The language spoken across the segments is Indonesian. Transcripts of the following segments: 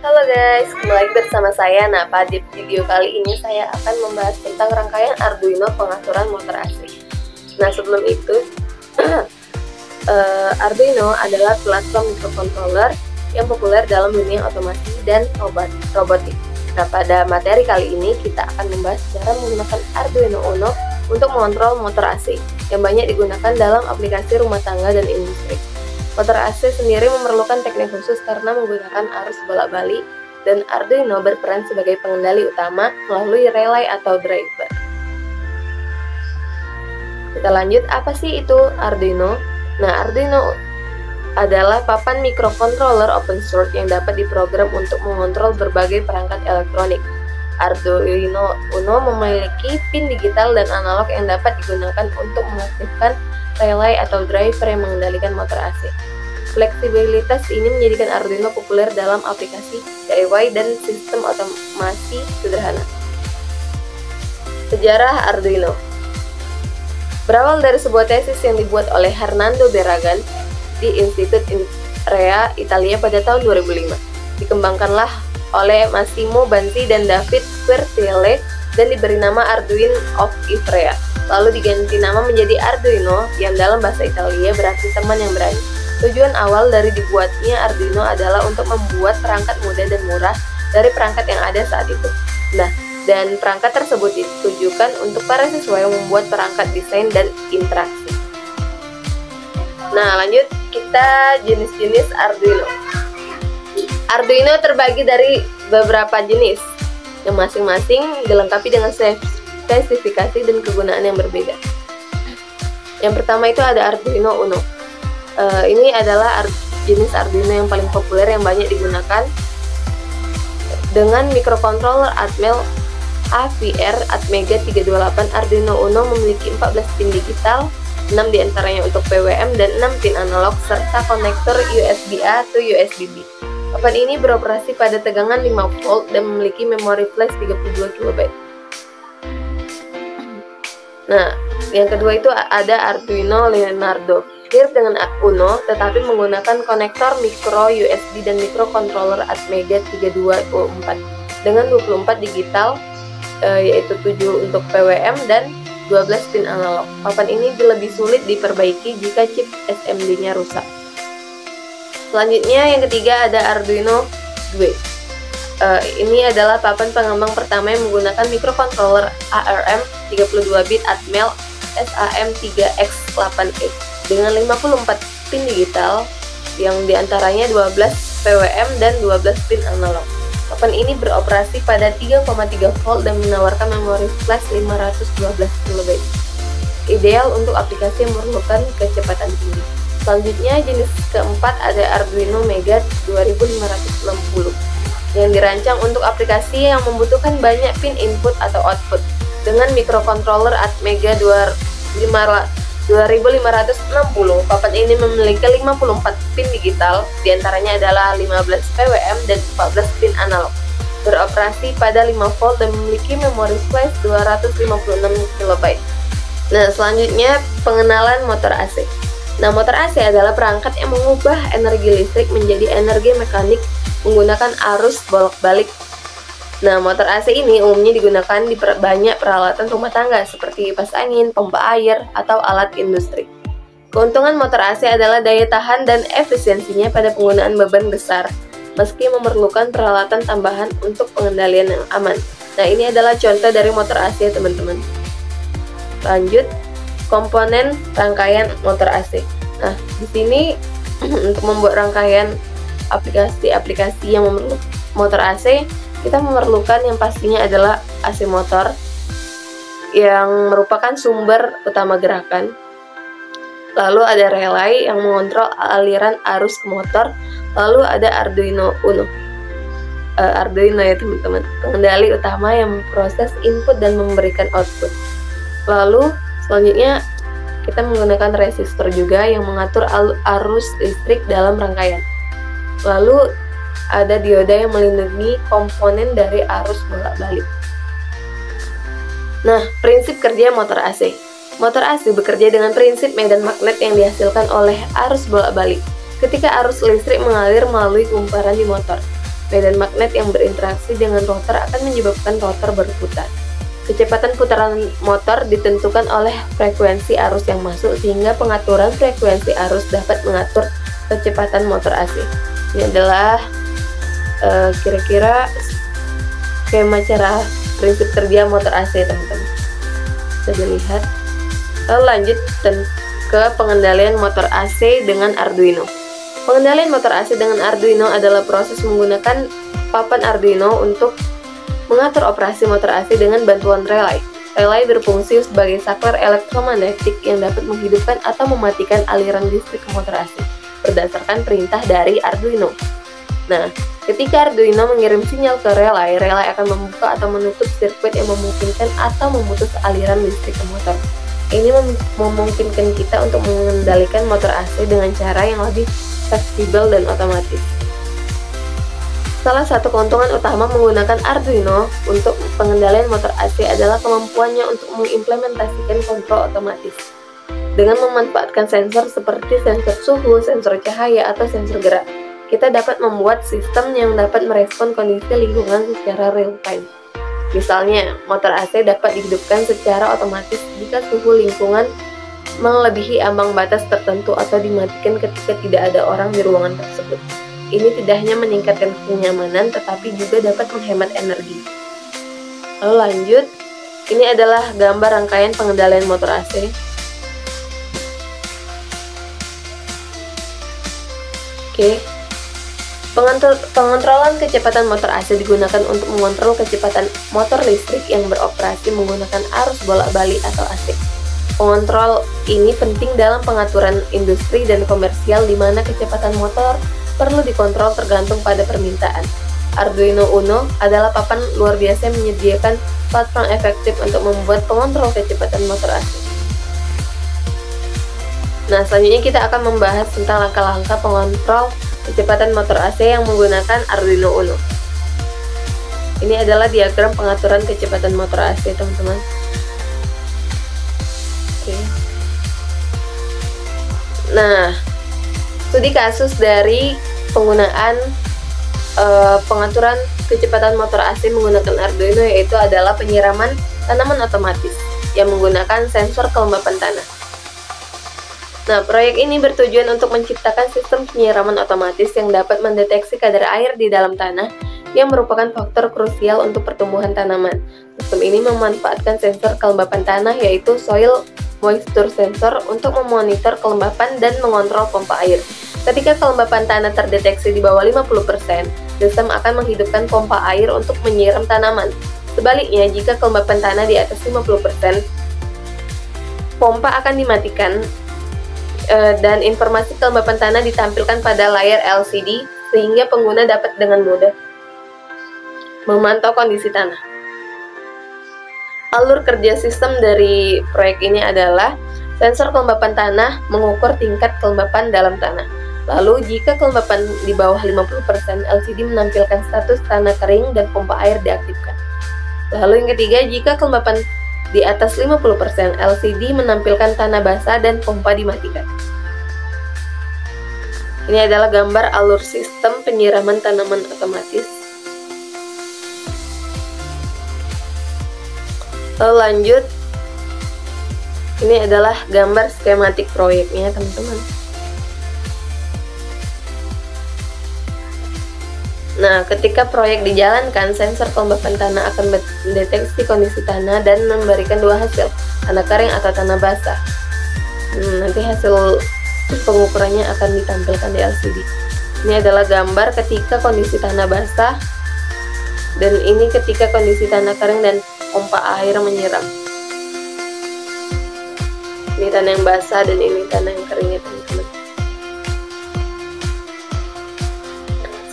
Halo guys, kembali lagi bersama saya. Nah, pada video kali ini saya akan membahas tentang rangkaian Arduino pengaturan motor AC. Nah, sebelum itu, Arduino adalah platform microcontroller yang populer dalam dunia otomasi dan robotik. Nah, pada materi kali ini kita akan membahas cara menggunakan Arduino Uno untuk mengontrol motor AC yang banyak digunakan dalam aplikasi rumah tangga dan industri. Motor AC sendiri memerlukan teknik khusus karena menggunakan arus bolak-balik, dan Arduino berperan sebagai pengendali utama melalui relay atau driver. Kita lanjut, apa sih itu Arduino? Nah, Arduino adalah papan microcontroller open source yang dapat diprogram untuk mengontrol berbagai perangkat elektronik. Arduino Uno memiliki pin digital dan analog yang dapat digunakan untuk mengaktifkan relay atau driver yang mengendalikan motor AC. Fleksibilitas ini menjadikan Arduino populer dalam aplikasi DIY dan sistem otomasi sederhana. Sejarah Arduino berawal dari sebuah tesis yang dibuat oleh Hernando Barragan di Institut Rea, Italia pada tahun 2005. Dikembangkanlah oleh Massimo Banzi dan David Quercielle dan diberi nama Arduino of Ivrea. Lalu diganti nama menjadi Arduino yang dalam bahasa Italia berarti teman yang berani. Tujuan awal dari dibuatnya Arduino adalah untuk membuat perangkat mudah dan murah dari perangkat yang ada saat itu. Nah, dan perangkat tersebut ditujukan untuk para siswa yang membuat perangkat desain dan interaksi. Nah, lanjut kita jenis-jenis Arduino. Arduino terbagi dari beberapa jenis yang masing-masing dilengkapi dengan spesifikasi dan kegunaan yang berbeda. Yang pertama itu ada Arduino Uno. Ini adalah jenis Arduino yang paling populer yang banyak digunakan dengan microcontroller Atmel AVR Atmega 328. Arduino Uno memiliki 14 pin digital, 6 diantaranya untuk PWM dan 6 pin analog serta konektor USB-A atau USB-B. Papan ini beroperasi pada tegangan 5 volt dan memiliki memori flash 32 KB. Nah, yang kedua itu ada Arduino Leonardo. Mirip dengan Uno, tetapi menggunakan konektor micro USB dan microcontroller Atmega 3224 dengan 24 digital, yaitu 7 untuk PWM dan 12 pin analog. Papan ini lebih sulit diperbaiki jika chip SMD-nya rusak. Selanjutnya yang ketiga ada Arduino Due. Ini adalah papan pengembang pertama yang menggunakan microcontroller ARM 32 bit Atmel SAM3X8E dengan 54 pin digital yang diantaranya 12 PWM dan 12 pin analog. Papan ini beroperasi pada 3,3 volt dan menawarkan memori flash 512 KB. Ideal untuk aplikasi yang memerlukan kecepatan tinggi. Selanjutnya jenis keempat ada Arduino Mega 2560 yang dirancang untuk aplikasi yang membutuhkan banyak pin input atau output. Dengan microcontroller Atmega 2560, papan ini memiliki 54 pin digital, diantaranya adalah 15 PWM dan 14 pin analog. Beroperasi pada 5 volt dan memiliki memori flash 256 KB. Nah, selanjutnya pengenalan motor AC. Nah, motor AC adalah perangkat yang mengubah energi listrik menjadi energi mekanik menggunakan arus bolak-balik. Nah, motor AC ini umumnya digunakan di banyak peralatan rumah tangga seperti kipas angin, pompa air, atau alat industri. Keuntungan motor AC adalah daya tahan dan efisiensinya pada penggunaan beban besar, meski memerlukan peralatan tambahan untuk pengendalian yang aman. Nah, ini adalah contoh dari motor AC, teman-teman. Lanjut, komponen rangkaian motor AC. Nah, di sini untuk membuat rangkaian aplikasi-aplikasi yang memerlukan motor AC, kita memerlukan yang pastinya adalah AC motor yang merupakan sumber utama gerakan. Lalu ada relay yang mengontrol aliran arus ke motor. Lalu ada Arduino Uno. Arduino ya teman-teman, pengendali utama yang memproses input dan memberikan output. Lalu selanjutnya kita menggunakan resistor juga yang mengatur arus listrik dalam rangkaian. Lalu ada dioda yang melindungi komponen dari arus bolak-balik. Nah, prinsip kerja motor AC. Motor AC bekerja dengan prinsip medan magnet yang dihasilkan oleh arus bolak-balik ketika arus listrik mengalir melalui kumparan di motor. Medan magnet yang berinteraksi dengan rotor akan menyebabkan rotor berputar. Kecepatan putaran motor ditentukan oleh frekuensi arus yang masuk, sehingga pengaturan frekuensi arus dapat mengatur kecepatan motor AC. Ini adalah kira-kira skema cara prinsip kerja motor AC, teman-teman. Bisa dilihat. Lalu lanjut ke pengendalian motor AC dengan Arduino. Pengendalian motor AC dengan Arduino adalah proses menggunakan papan Arduino untuk mengatur operasi motor AC dengan bantuan relay. Relay berfungsi sebagai saklar elektromagnetik yang dapat menghidupkan atau mematikan aliran listrik ke motor AC berdasarkan perintah dari Arduino. Nah, ketika Arduino mengirim sinyal ke relay, relay akan membuka atau menutup sirkuit yang memungkinkan atau memutus aliran listrik ke motor. Ini memungkinkan kita untuk mengendalikan motor AC dengan cara yang lebih fleksibel dan otomatis. Salah satu keuntungan utama menggunakan Arduino untuk pengendalian motor AC adalah kemampuannya untuk mengimplementasikan kontrol otomatis. Dengan memanfaatkan sensor seperti sensor suhu, sensor cahaya, atau sensor gerak, kita dapat membuat sistem yang dapat merespon kondisi lingkungan secara real time. Misalnya, motor AC dapat dihidupkan secara otomatis jika suhu lingkungan melebihi ambang batas tertentu atau dimatikan ketika tidak ada orang di ruangan tersebut. Ini tidak hanya meningkatkan kenyamanan, tetapi juga dapat menghemat energi. Lalu lanjut, ini adalah gambar rangkaian pengendalian motor AC. Oke. Pengontrolan kecepatan motor AC digunakan untuk mengontrol kecepatan motor listrik yang beroperasi menggunakan arus bolak-balik atau AC. Pengontrol ini penting dalam pengaturan industri dan komersial di mana kecepatan motor perlu dikontrol tergantung pada permintaan. Arduino Uno adalah papan luar biasa yang menyediakan platform efektif untuk membuat pengontrol kecepatan motor AC. Nah, selanjutnya kita akan membahas tentang langkah-langkah pengontrol kecepatan motor AC yang menggunakan Arduino Uno. Ini adalah diagram pengaturan kecepatan motor AC, teman-teman. Oke. Nah, studi kasus dari penggunaan pengaturan kecepatan motor AC menggunakan Arduino yaitu adalah penyiraman tanaman otomatis yang menggunakan sensor kelembapan tanah. Nah, proyek ini bertujuan untuk menciptakan sistem penyiraman otomatis yang dapat mendeteksi kadar air di dalam tanah yang merupakan faktor krusial untuk pertumbuhan tanaman. Sistem ini memanfaatkan sensor kelembapan tanah yaitu soil moisture sensor untuk memonitor kelembapan dan mengontrol pompa air. Ketika kelembapan tanah terdeteksi di bawah 50%, sistem akan menghidupkan pompa air untuk menyiram tanaman. Sebaliknya, jika kelembapan tanah di atas 50%, pompa akan dimatikan dan informasi kelembapan tanah ditampilkan pada layar LCD sehingga pengguna dapat dengan mudah memantau kondisi tanah. Alur kerja sistem dari proyek ini adalah sensor kelembapan tanah mengukur tingkat kelembapan dalam tanah. Lalu jika kelembapan di bawah 50%, LCD menampilkan status tanah kering dan pompa air diaktifkan. Lalu yang ketiga, jika kelembapan di atas 50%, LCD menampilkan tanah basah dan pompa dimatikan. Ini adalah gambar alur sistem penyiraman tanaman otomatis. Lalu lanjut, ini adalah gambar skematik proyeknya, teman-teman. Nah, ketika proyek dijalankan, sensor kelembapan tanah akan mendeteksi kondisi tanah dan memberikan dua hasil, tanah kering atau tanah basah. Nanti hasil pengukurannya akan ditampilkan di LCD. Ini adalah gambar ketika kondisi tanah basah, dan ini ketika kondisi tanah kering dan pompa air menyiram. Ini tanah yang basah dan ini tanah yang keringnya, teman-teman.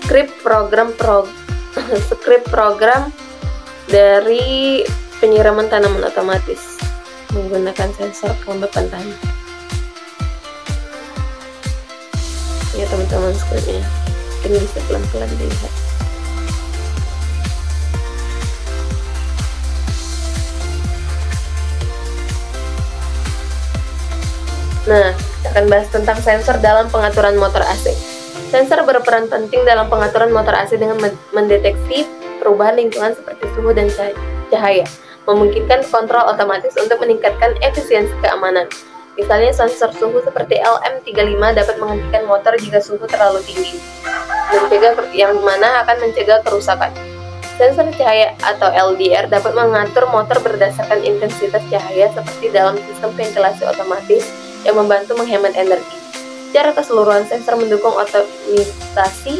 Script program dari penyiraman tanaman otomatis menggunakan sensor kelembapan tanah. Ya, teman-teman, skripnya mungkin bisa pelan-pelan dilihat. Nah, kita akan bahas tentang sensor dalam pengaturan motor AC. Sensor berperan penting dalam pengaturan motor AC dengan mendeteksi perubahan lingkungan seperti suhu dan cahaya, memungkinkan kontrol otomatis untuk meningkatkan efisiensi keamanan. Misalnya sensor suhu seperti LM35 dapat menghentikan motor jika suhu terlalu tinggi, yang mana akan mencegah kerusakan. Sensor cahaya atau LDR dapat mengatur motor berdasarkan intensitas cahaya seperti dalam sistem ventilasi otomatis yang membantu menghemat energi. Secara keseluruhan, sensor mendukung otomatisasi,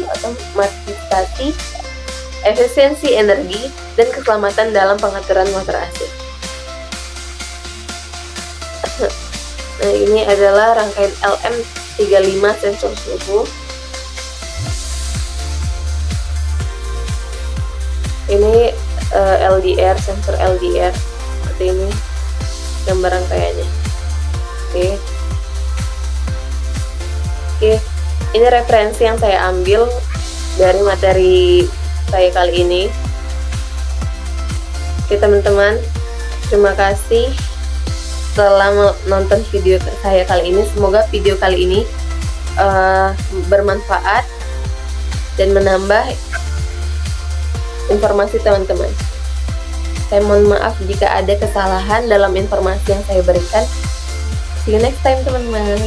efisiensi energi, dan keselamatan dalam pengaturan motor AC. Nah, ini adalah rangkaian LM35 sensor suhu. Ini LDR, sensor LDR seperti ini gambar rangkaiannya. Oke, ini referensi yang saya ambil dari materi saya kali ini. Oke teman-teman, terima kasih telah menonton video saya kali ini. Semoga video kali ini bermanfaat dan menambah informasi teman-teman. Saya mohon maaf jika ada kesalahan dalam informasi yang saya berikan. See you next time teman-teman.